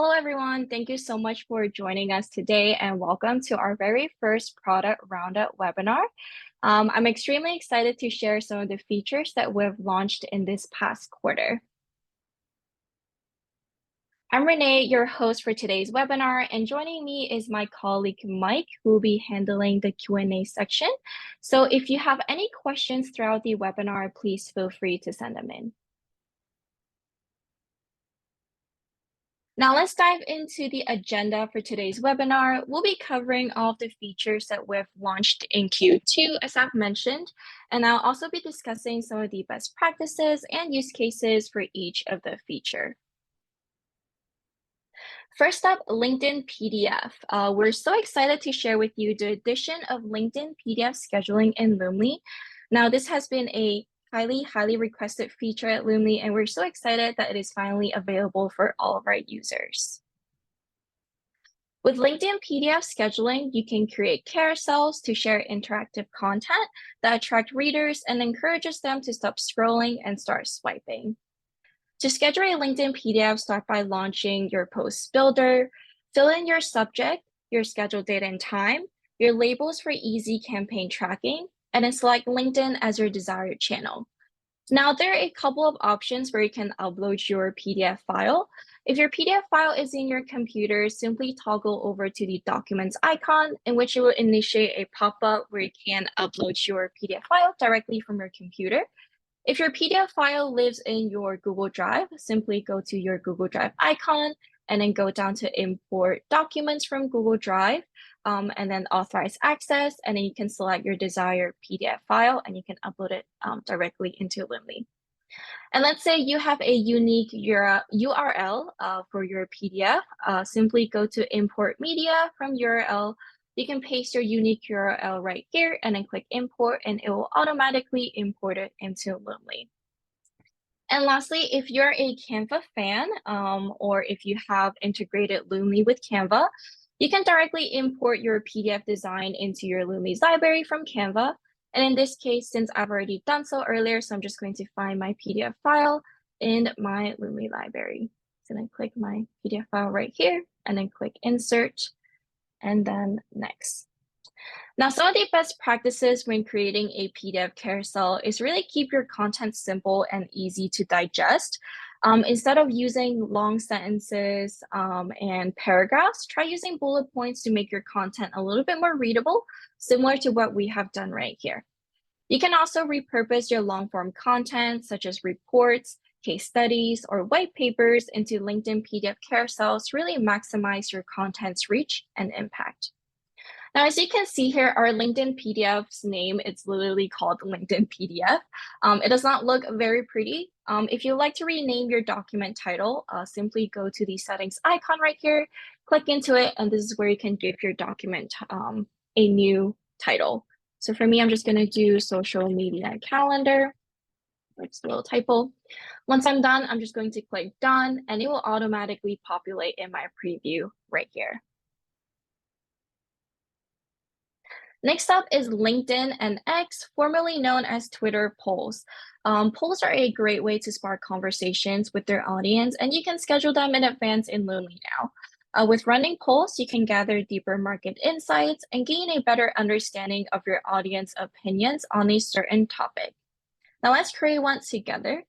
Hello, everyone. Thank you so much for joining us today and welcome to our very first product Roundup webinar. I'm extremely excited to share some of the features that we've launched in this past quarter. I'm Rene, your host for today's webinar, and joining me is my colleague Mike, who will be handling the Q&A section. So if you have any questions throughout the webinar, please feel free to send them in. Now let's dive into the agenda for today's webinar. We'll be covering all of the features that we've launched in Q2, as I've mentioned, and I'll also be discussing some of the best practices and use cases for each of the feature. First up, LinkedIn PDF. We're so excited to share with you the addition of LinkedIn PDF scheduling in Loomly. Now, this has been a highly requested feature at Loomly, and we're so excited that it is finally available for all of our users. With LinkedIn PDF scheduling, you can create carousels to share interactive content that attract readers and encourages them to stop scrolling and start swiping. To schedule a LinkedIn PDF, start by launching your post builder, fill in your subject, your scheduled date and time, your labels for easy campaign tracking, and then select LinkedIn as your desired channel. Now, there are a couple of options where you can upload your PDF file. If your PDF file is in your computer, simply toggle over to the Documents icon, in which it will initiate a pop-up where you can upload your PDF file directly from your computer. If your PDF file lives in your Google Drive, simply go to your Google Drive icon and then go down to Import Documents from Google Drive, and then Authorize Access, and then you can select your desired PDF file and you can upload it directly into Loomly. And let's say you have a unique URL for your PDF. Simply go to Import Media from URL. You can paste your unique URL right here and then click import, and it will automatically import it into Loomly. And lastly, if you're a Canva fan, or if you have integrated Loomly with Canva, you can directly import your PDF design into your Loomly's library from Canva. And in this case, since I've already done so earlier, so I'm just going to find my PDF file in my Loomly library. So then click my PDF file right here and then click Insert and then Next. Now, some of the best practices when creating a PDF carousel is really keep your content simple and easy to digest. Instead of using long sentences and paragraphs, try using bullet points to make your content a little bit more readable, similar to what we have done right here. You can also repurpose your long form content, such as reports, case studies, or white papers into LinkedIn PDF carousels to really maximize your content's reach and impact. Now, as you can see here, our LinkedIn PDF's name, it's literally called LinkedIn PDF. It does not look very pretty. If you'd like to rename your document title, simply go to the settings icon right here, click into it, and this is where you can give your document a new title. So for me, I'm just gonna do social media calendar. It's a little typo. Once I'm done, I'm just going to click done, and it will automatically populate in my preview right here. Next up is LinkedIn and X, formerly known as Twitter polls. Polls are a great way to spark conversations with their audience, and you can schedule them in advance in Loomly now. With running polls, you can gather deeper market insights and gain a better understanding of your audience opinions on a certain topic. Now let's create one together.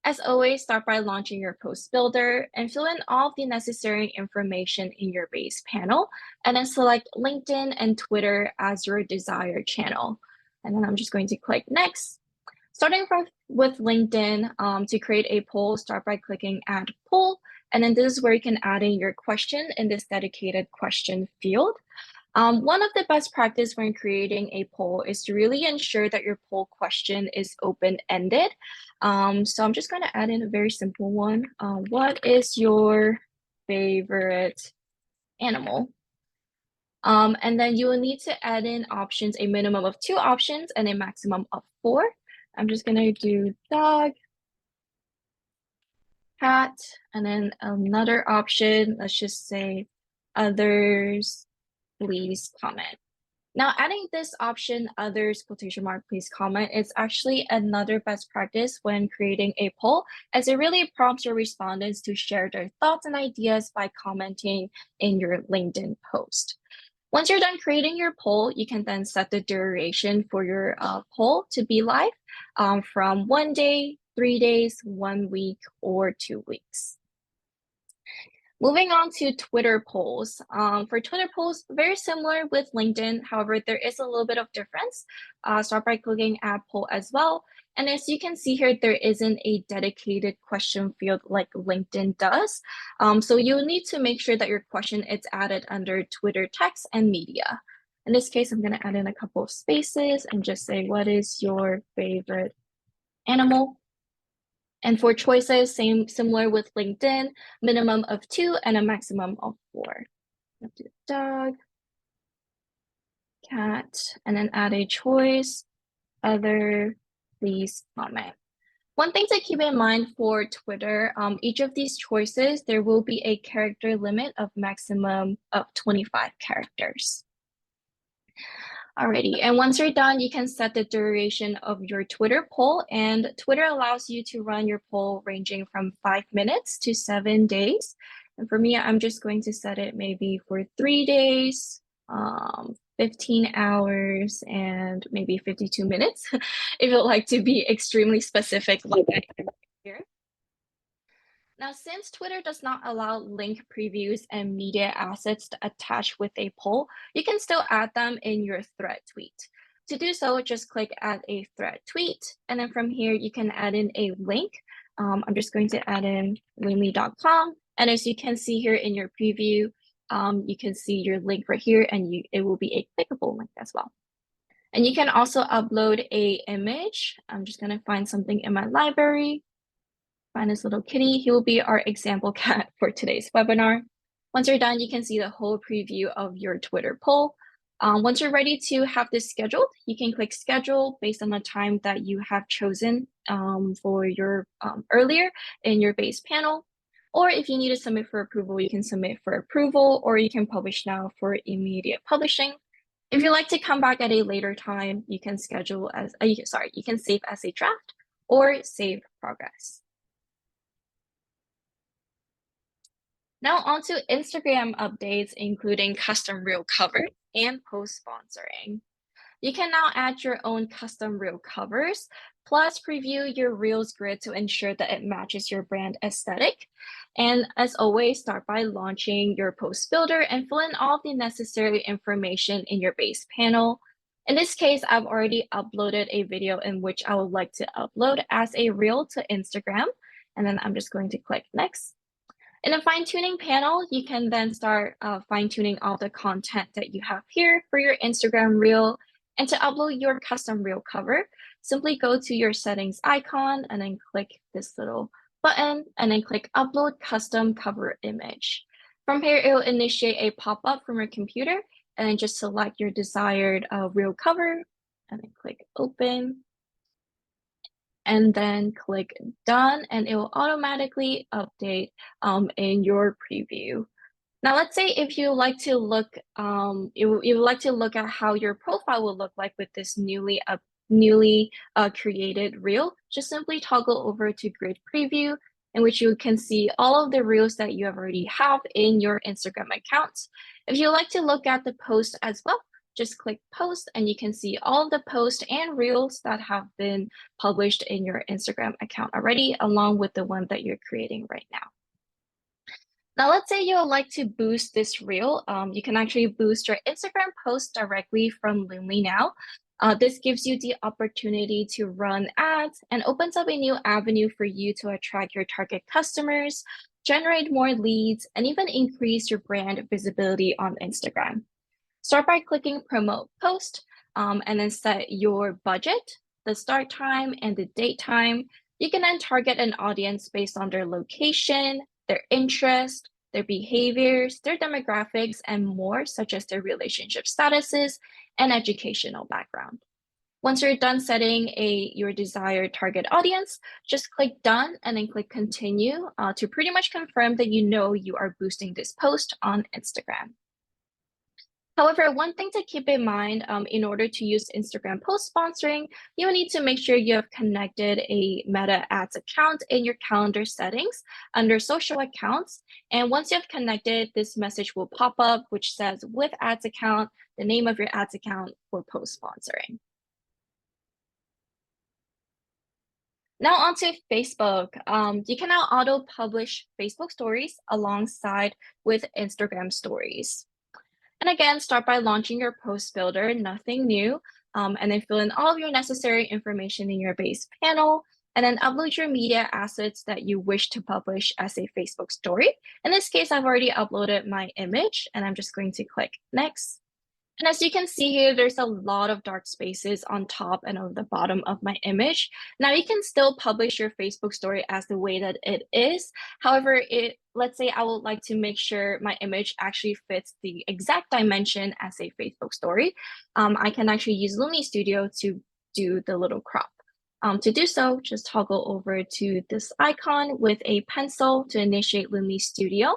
As always, start by launching your post builder and fill in all of the necessary information in your base panel, and then select LinkedIn and Twitter as your desired channel. And then I'm just going to click next. Starting with LinkedIn, to create a poll, start by clicking add poll. And then this is where you can add in your question in this dedicated question field. One of the best practice when creating a poll is to really ensure that your poll question is open-ended. So I'm just going to add in a very simple one. What is your favorite animal? And then you will need to add in options, a minimum of 2 options and a maximum of 4. I'm just going to do dog, cat, and then another option. Let's just say others, please comment. Now, adding this option, others, quotation mark, please comment, is actually another best practice when creating a poll, as it really prompts your respondents to share their thoughts and ideas by commenting in your LinkedIn post. Once you're done creating your poll, you can then set the duration for your poll to be live from 1 day, 3 days, 1 week, or 2 weeks. Moving on to Twitter polls. For Twitter polls, very similar with LinkedIn. However, there is a little bit of difference. Start by clicking Add Poll as well. And as you can see here, there isn't a dedicated question field like LinkedIn does. So you'll need to make sure that your question is added under Twitter text and media. In this case, I'm going to add in a couple of spaces and just say, what is your favorite animal? And for choices, similar with LinkedIn, minimum of 2 and a maximum of 4. Do dog, cat, and then add a choice, other, please comment. One thing to keep in mind for Twitter, each of these choices, there will be a character limit of maximum of 25 characters. Alrighty, and once you're done, you can set the duration of your Twitter poll, and Twitter allows you to run your poll ranging from 5 minutes to 7 days. And for me, I'm just going to set it maybe for 3 days, 15 hours, and maybe 52 minutes, if you'd like to be extremely specific like I am here. Now, since Twitter does not allow link previews and media assets to attach with a poll, you can still add them in your thread tweet. To do so, just click Add a Thread Tweet, and then from here, you can add in a link. I'm just going to add in loomly.com, and as you can see here in your preview, you can see your link right here, and it will be a clickable link as well. And you can also upload a image. I'm just going to find something in my library. Find this little kitty. He will be our example cat for today's webinar. Once you're done, you can see the whole preview of your Twitter poll. Once you're ready to have this scheduled, you can click schedule based on the time that you have chosen for your earlier in your base panel. Or if you need to submit for approval, you can submit for approval, or you can publish now for immediate publishing. If you'd like to come back at a later time, you can schedule as, you can save as a draft or save progress. Now on to Instagram updates, including custom reel cover and post sponsoring. You can now add your own custom reel covers, plus preview your reels grid to ensure that it matches your brand aesthetic. And as always, start by launching your post builder and fill in all the necessary information in your base panel. In this case, I've already uploaded a video in which I would like to upload as a reel to Instagram. And then I'm just going to click next. In the fine-tuning panel, you can then start fine-tuning all the content that you have here for your Instagram reel. And to upload your custom reel cover, simply go to your settings icon and then click this little button and then click Upload Custom Cover Image. From here, it will initiate a pop-up from your computer and then just select your desired reel cover and then click Open. And then click done, and it will automatically update in your preview. Now, let's say if you like to look, you would like to look at how your profile will look like with this newly created reel. Just simply toggle over to Grid Preview, in which you can see all of the reels that you already have in your Instagram account. If you like to look at the post as well, just click post and you can see all the posts and reels that have been published in your Instagram account already, along with the one that you're creating right now. Now, let's say you would like to boost this reel. You can actually boost your Instagram post directly from Loomly now. This gives you the opportunity to run ads and opens up a new avenue for you to attract your target customers, generate more leads, and even increase your brand visibility on Instagram. Start by clicking Promote Post and then set your budget, the start time, and the date time. You can then target an audience based on their location, their interest, their behaviors, their demographics, and more, such as their relationship statuses and educational background. Once you're done setting your desired target audience, just click Done and then click Continue to pretty much confirm that you know you are boosting this post on Instagram. However, one thing to keep in mind, in order to use Instagram post sponsoring, you will need to make sure you have connected a Meta Ads account in your calendar settings under social accounts. And once you have connected, this message will pop up, which says with ads account, the name of your ads account for post sponsoring. Now onto Facebook. You can now auto-publish Facebook stories alongside with Instagram stories. And again, start by launching your post builder, nothing new, and then fill in all of your necessary information in your base panel, and then upload your media assets that you wish to publish as a Facebook story. In this case, I've already uploaded my image, and I'm just going to click next. And as you can see here, there's a lot of dark spaces on top and on the bottom of my image. Now you can still publish your Facebook story as the way that it is. However, let's say I would like to make sure my image actually fits the exact dimension as a Facebook story. I can actually use Loomly Studio to do the little crop. To do so, just toggle over to this icon with a pencil to initiate Loomly Studio.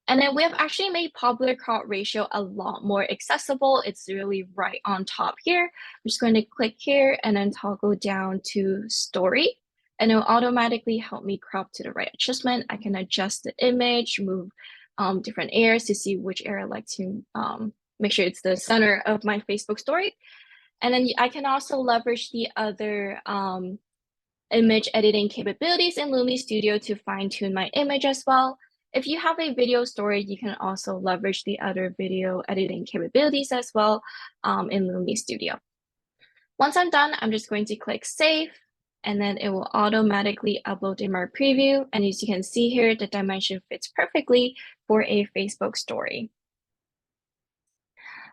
And then we have actually made popular crop ratio a lot more accessible. It's really right on top here. I'm just going to click here and then toggle down to story. And it'll automatically help me crop to the right adjustment. I can adjust the image, move different areas to see which area I like to make sure it's the center of my Facebook story. And then I can also leverage the other image editing capabilities in Loomly Studio to fine tune my image as well. If you have a video story, you can also leverage the other video editing capabilities as well in Loomly Studio. Once I'm done, I'm just going to click save, and then it will automatically upload in my preview. And as you can see here, the dimension fits perfectly for a Facebook story.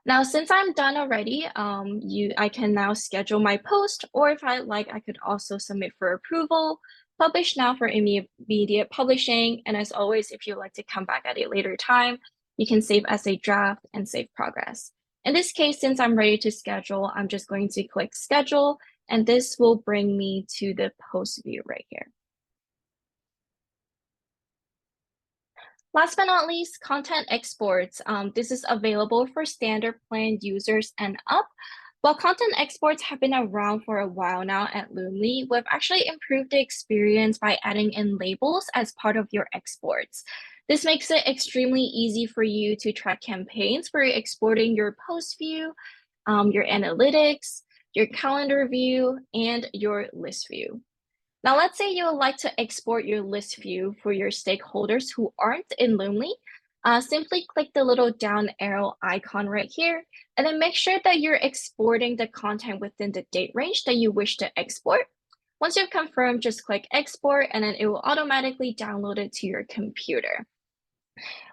Now, since I'm done already, I can now schedule my post, or if I like, I could also submit for approval, publish now for immediate publishing. And as always, if you'd like to come back at a later time, you can save as a draft and save progress. In this case, since I'm ready to schedule, I'm just going to click schedule, and this will bring me to the post view right here. Last but not least, content exports. This is available for standard plan users and up. While content exports have been around for a while now at Loomly, we've actually improved the experience by adding in labels as part of your exports. This makes it extremely easy for you to track campaigns for exporting your post view, your analytics, your calendar view, and your list view. Now, let's say you would like to export your list view for your stakeholders who aren't in Loomly. Simply click the little down arrow icon right here, and then make sure that you're exporting the content within the date range that you wish to export. Once you've confirmed, just click export, and then it will automatically download it to your computer.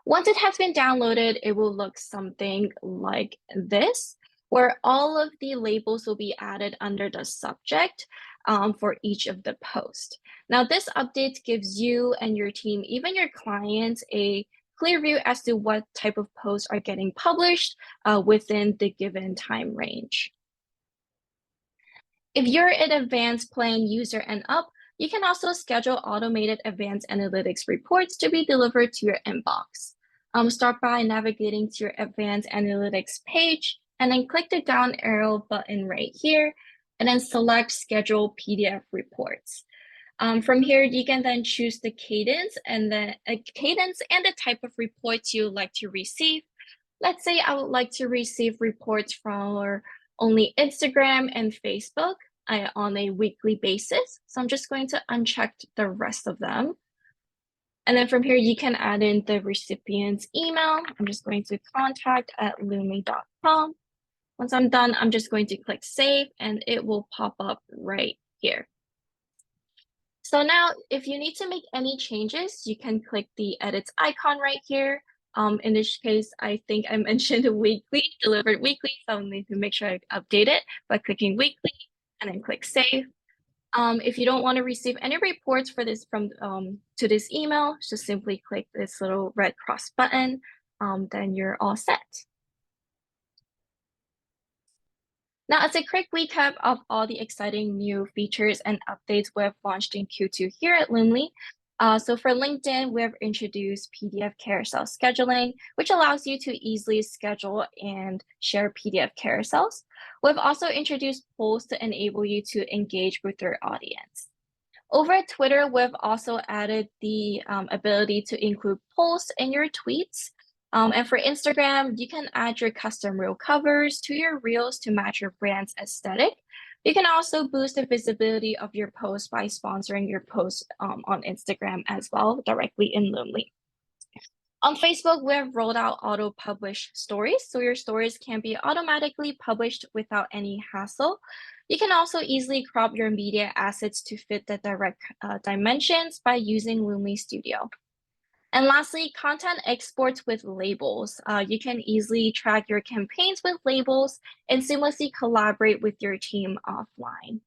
Once it has been downloaded, it will look something like this, where all of the labels will be added under the subject for each of the posts. Now, this update gives you and your team, even your clients, a clear view as to what type of posts are getting published within the given time range. If you're an advanced plan user and up, you can also schedule automated advanced analytics reports to be delivered to your inbox. Start by navigating to your advanced analytics page, and then click the down arrow button right here, and then select schedule PDF reports. From here, you can then choose the cadence and the type of reports you would like to receive. Let's say I would like to receive reports from only Instagram and Facebook on a weekly basis. So I'm just going to uncheck the rest of them. And then from here, you can add in the recipient's email. I'm just going to contact@loomly.com. Once I'm done, I'm just going to click save, and it will pop up right here. So now, if you need to make any changes, you can click the edits icon right here. In this case, I think I mentioned weekly, delivered weekly, so I'll need to make sure I update it by clicking weekly and then click save. If you don't want to receive any reports for this to this email, just simply click this little red cross button. Then you're all set. Now, as a quick recap of all the exciting new features and updates we have launched in Q2 here at Loomly, So for LinkedIn, we've introduced PDF carousel scheduling, which allows you to easily schedule and share PDF carousels. We've also introduced polls to enable you to engage with your audience. Over at Twitter, we've also added the ability to include polls in your tweets. And for Instagram, you can add your custom reel covers to your reels to match your brand's aesthetic. You can also boost the visibility of your post by sponsoring your post on Instagram as well, directly in Loomly. On Facebook, we have rolled out auto-publish stories, so your stories can be automatically published without any hassle. You can also easily crop your media assets to fit the direct dimensions by using Loomly Studio. And lastly, content exports with labels. You can easily track your campaigns with labels and seamlessly collaborate with your team offline.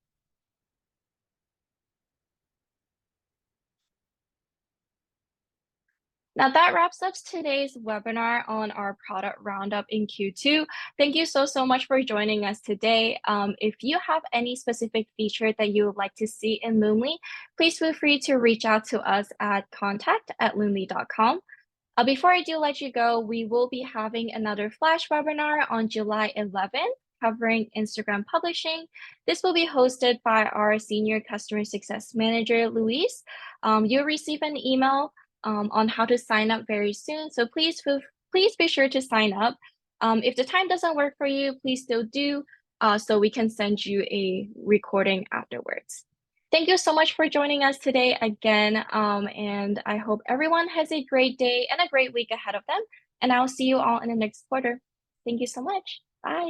Now that wraps up today's webinar on our product roundup in Q2. Thank you so much for joining us today. If you have any specific feature that you would like to see in Loomly, please feel free to reach out to us at contact@loomly.com. Before I do let you go, we will be having another flash webinar on July 11th covering Instagram publishing. This will be hosted by our Senior Customer Success Manager, Luis. You'll receive an email on how to sign up very soon. So please be sure to sign up. If the time doesn't work for you, please still do so we can send you a recording afterwards. Thank you so much for joining us today again. And I hope everyone has a great day and a great week ahead of them. And I'll see you all in the next quarter. Thank you so much. Bye.